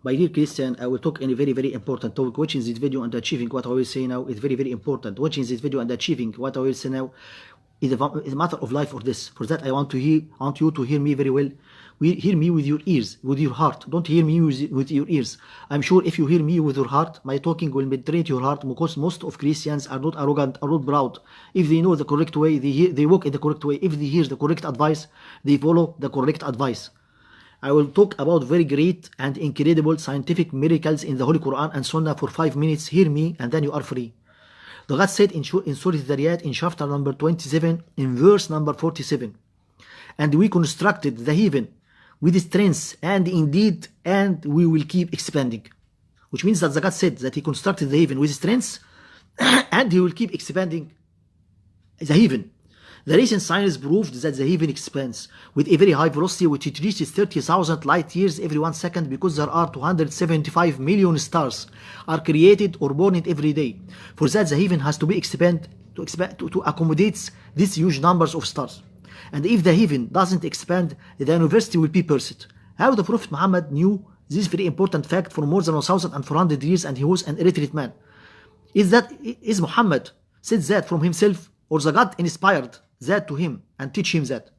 My dear Christian, I will talk in a very, very important topic. Watching this video and achieving what I will say now is very, very important. Watching this video and achieving what I will say now is a matter of life or death. For that, I want you to hear me very well. Hear me with your ears, with your heart. Don't hear me with your ears. I'm sure if you hear me with your heart, my talking will penetrate your heart, because most of Christians are not arrogant, are not proud. If they know the correct way, they walk in the correct way. If they hear the correct advice, they follow the correct advice. I will talk about very great and incredible scientific miracles in the Holy Quran and Sunnah for 5 minutes. Hear me and then you are free. The God said in Surah eltharyat in chapter number 27 in verse number 47, and we constructed the heaven with strength and indeed, and we will keep expanding. Which means that the God said that he constructed the heaven with strength and he will keep expanding the heaven. The recent science proved that the heaven expands with a very high velocity, which it reaches 30,000 light years every 1 second, because there are 275 million stars are created or born every day. For that, the heaven has to be expanded to accommodate these huge numbers of stars. And if the heaven doesn't expand, the university will be burst. How the Prophet Muhammad knew this very important fact for more than 1,400 years, and he was an illiterate man? Is Muhammad said that from himself, or the God inspired that to him and teach him that?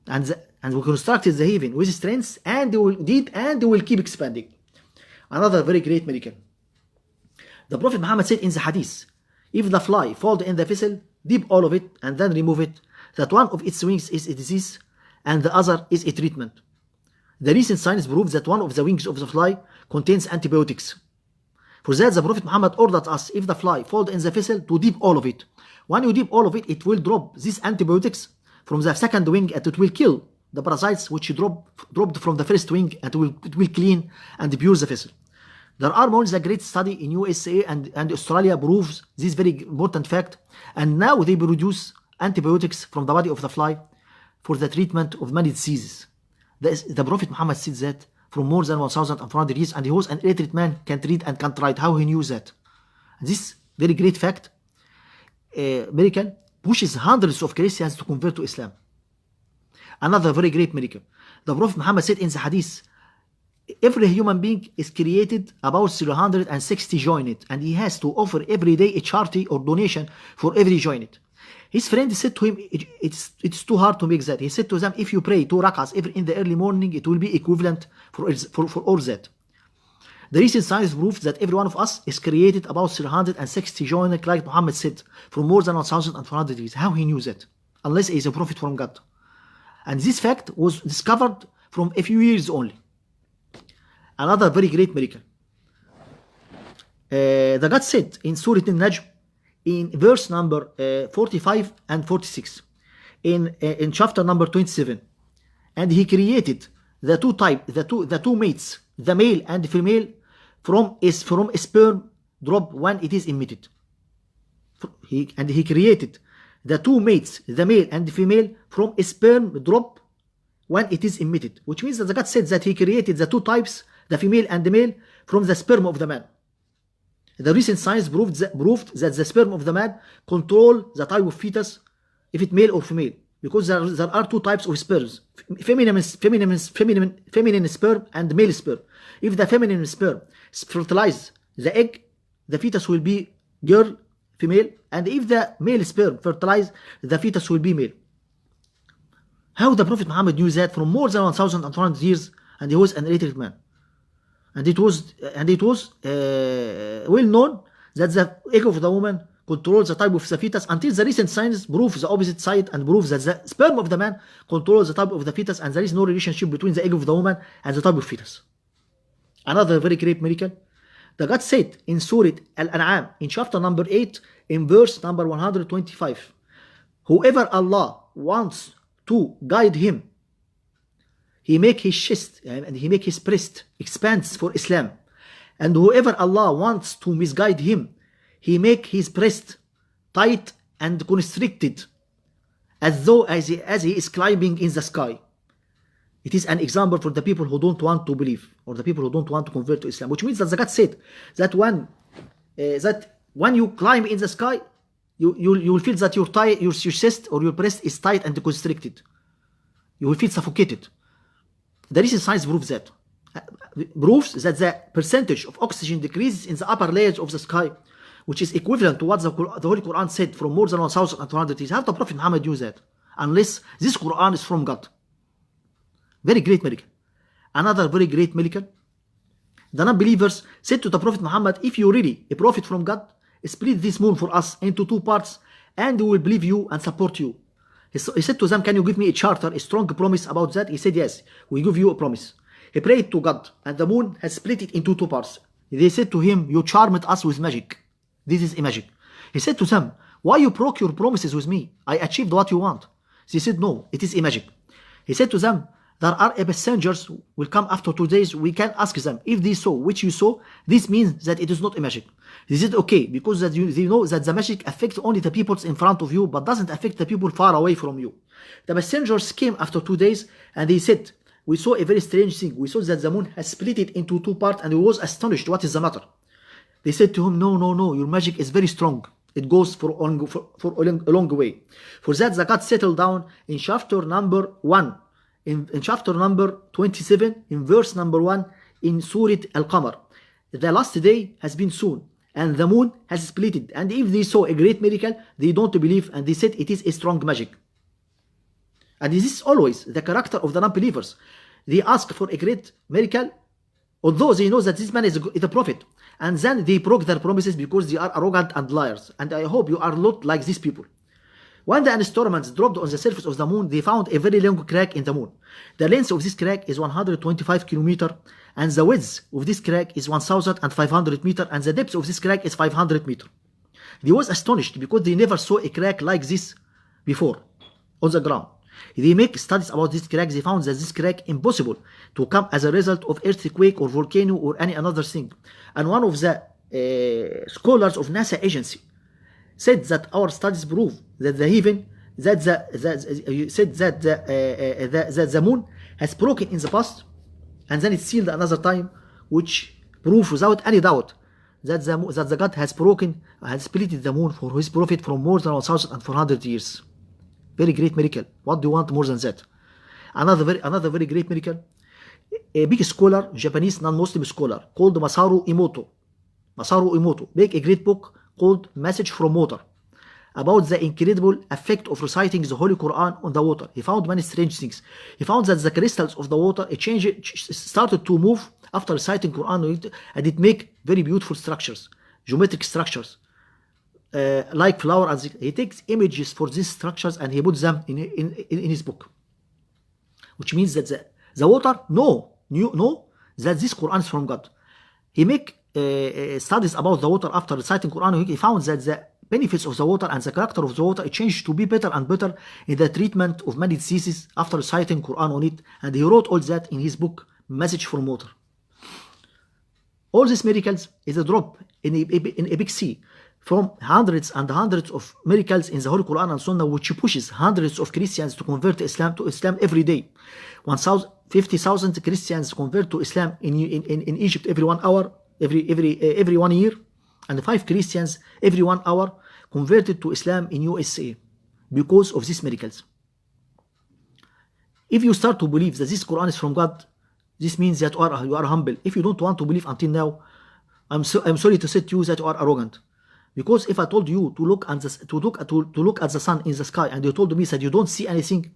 And we constructed the heaven with strength, and they will keep expanding. Another very great miracle. The Prophet Muhammad said in the hadith, if the fly fall in the vessel, dip all of it and then remove it, that one of its wings is a disease and the other is a treatment. The recent science proves that one of the wings of the fly contains antibiotics. For that, the Prophet Muhammad ordered us, if the fly fall in the vessel, to dip all of it. When you dip all of it, it will drop these antibiotics from the second wing, and it will kill the parasites which dropped from the first wing, and it will clean and pure the vessel. There are more than a great study in USA and Australia proves this very important fact, and now they produce antibiotics from the body of the fly for the treatment of many diseases. The Prophet Muhammad said that from more than 1,400 years, and he was an illiterate man, can't read and can't write. How he knew that? This very great fact, miracle, pushes hundreds of Christians to convert to Islam. Another very great miracle. The Prophet Muhammad said in the hadith, every human being is created about 360 joined, and he has to offer every day a charity or donation for every joint. His friend said to him, it's too hard to make that. He said to them, if you pray 2 rakas in the early morning, it will be equivalent for all that. The recent science proves that every one of us is created about 360 joined, like Muhammad said, from more than 1,400 years. How he knew that? Unless he is a prophet from God. And this fact was discovered from a few years only. Another very great miracle. The God said in Surah Al-Najm, in verse number 45 and 46, in chapter number 27, and he created the two mates, the male and the female, from a sperm drop when it is emitted. And he created the two mates, the male and the female, from a sperm drop when it is emitted. Which means that the God said that he created the two types, the female and the male, from the sperm of the man. The recent science proved that the sperm of the man control the type of fetus, if it's male or female, because there are two types of sperms, feminine sperm and male sperm. If the feminine sperm fertilize the egg, the fetus will be girl, female, and if the male sperm fertilize, the fetus will be male. How the Prophet Muhammad knew that from more than 1,400 years, and he was an illiterate man. And it was well known that the egg of the woman controls the type of the fetus, until the recent science proves the opposite side and proves that the sperm of the man controls the type of the fetus, and there is no relationship between the egg of the woman and the type of fetus. Another very great miracle. The God said in Surah Al-An'am in chapter number 8 in verse number 125, whoever Allah wants to guide him, he make his chest and he make his breast expands for Islam. And whoever Allah wants to misguide him, he make his breast tight and constricted, as though as he is climbing in the sky. It is an example for the people who don't want to believe, or the people who don't want to convert to Islam. Which means that the God said that when you climb in the sky, you will feel that your chest or your breast is tight and constricted. You will feel suffocated. The recent science proves that. proves that the percentage of oxygen decreases in the upper layers of the sky, which is equivalent to what the Holy Quran said from more than 1,200 years. How the Prophet Muhammad do that? Unless this Quran is from God. Very great miracle. Another very great miracle. The non-believers said to the Prophet Muhammad, if you really a prophet from God, split this moon for us into 2 parts and we will believe you and support you. He said to them, can you give me a charter, a strong promise about that? He said, yes, we give you a promise. He prayed to God and the moon has split it into 2 parts. They said to him, you charmed us with magic. This is a magic. He said to them, why you broke your promises with me? I achieved what you want. They said, no, it is a magic. He said to them, there are messengers will come after 2 days. We can ask them if they saw which you saw. This means that it is not a magic. They said okay, because that they know that the magic affects only the people in front of you, but doesn't affect the people far away from you. The messengers came after 2 days and they said, we saw a very strange thing. We saw that the moon has split it into 2 parts and we was astonished. What is the matter? They said to him, no, your magic is very strong. It goes for a long way. For that, the God settled down in chapter number 1. In chapter number 27, in verse number 1, in Surah Al-Qamar. The last day has been soon, and the moon has split. And if they saw a great miracle, they don't believe, and they said it is a strong magic. And this is always the character of the non-believers. They ask for a great miracle, although they know that this man is a prophet. And then they broke their promises because they are arrogant and liars. And I hope you are not like these people. When the instruments dropped on the surface of the moon, they found a very long crack in the moon. The length of this crack is 125 kilometers, and the width of this crack is 1,500 meters, and the depth of this crack is 500 meters. They was astonished because they never saw a crack like this before on the ground. They make studies about this crack. They found that this crack impossible to come as a result of earthquake or volcano or any another thing. And one of the scholars of NASA agency said that our studies prove that the heaven, that the moon has broken in the past, and then it's sealed another time, which proves without any doubt that the God has split the moon for his prophet from more than 1,400 years. Very great miracle. What do you want more than that? Another very great miracle. A big scholar, Japanese non-Muslim scholar called Masaru Emoto, make a great book called Message from Water about the incredible effect of reciting the Holy Quran on the water. He found many strange things. He found that the crystals of the water started to move after reciting Quran, and it make very beautiful structures, geometric structures, like flower. And he takes images for these structures and he puts them in his book, which means that the water know that this Quran is from God. He make studies about the water after reciting Quran. He found that the benefits of the water and the character of the water changed to be better and better in the treatment of many diseases after reciting Quran on it. And he wrote all that in his book Message from Water. All these miracles is a drop in a big sea from hundreds and hundreds of miracles in the Holy Quran and Sunnah, which pushes hundreds of Christians to convert to Islam every day. 50,000 Christians convert to Islam in Egypt every 1 hour, every 1 year, and 5 Christians every 1 hour converted to Islam in USA because of these miracles. If you start to believe that this Quran is from God, this means that you are humble. If you don't want to believe until now, I'm sorry to say to you that you are arrogant. Because if I told you to look at the sun in the sky and you told me that you don't see anything,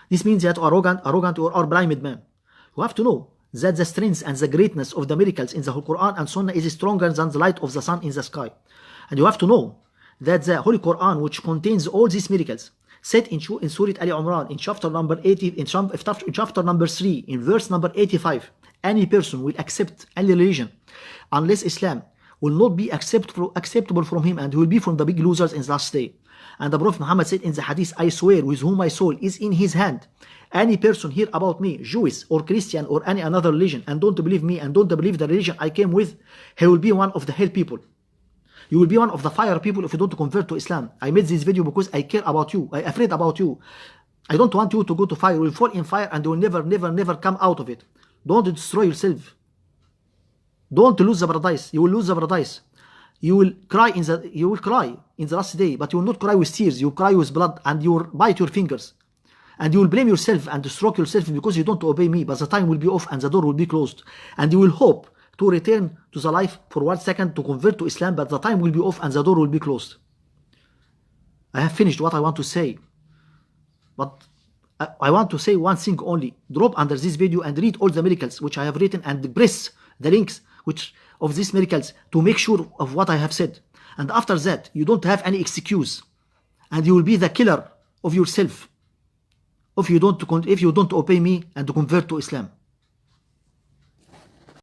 this means that you are arrogant or blind man. You have to know that the strength and the greatness of the miracles in the Quran and Sunnah is stronger than the light of the sun in the sky. And you have to know that the Holy Quran, which contains all these miracles, said in Surah Ali Imran, in chapter number 80, in chapter number 3, in verse number 85, any person will accept any religion unless Islam will not be acceptable from him, and he will be from the big losers in the last day. And the Prophet Muhammad said in the hadith, I swear with whom my soul is in his hand, any person hear about me, Jewish or Christian or any another religion, and don't believe me and don't believe the religion I came with, he will be one of the hell people. You will be one of the fire people if you don't convert to Islam. I made this video because I care about you. I'm afraid about you. I don't want you to go to fire. You will fall in fire and you will never come out of it. Don't destroy yourself. Don't lose the paradise. You will lose the paradise. You will cry in the last day, but you will not cry with tears. You will cry with blood and you will bite your fingers. and you will blame yourself and stroke yourself because you don't obey me, but the time will be off and the door will be closed, and you will hope to return to the life for 1 second to convert to Islam, but the time will be off and the door will be closed. I have finished what I want to say, but I want to say one thing only. Drop under this video and read all the miracles which I have written and press the links of these miracles to make sure of what I have said. And after that, you don't have any excuse, and you will be the killer of yourself if you don't obey me and convert to Islam.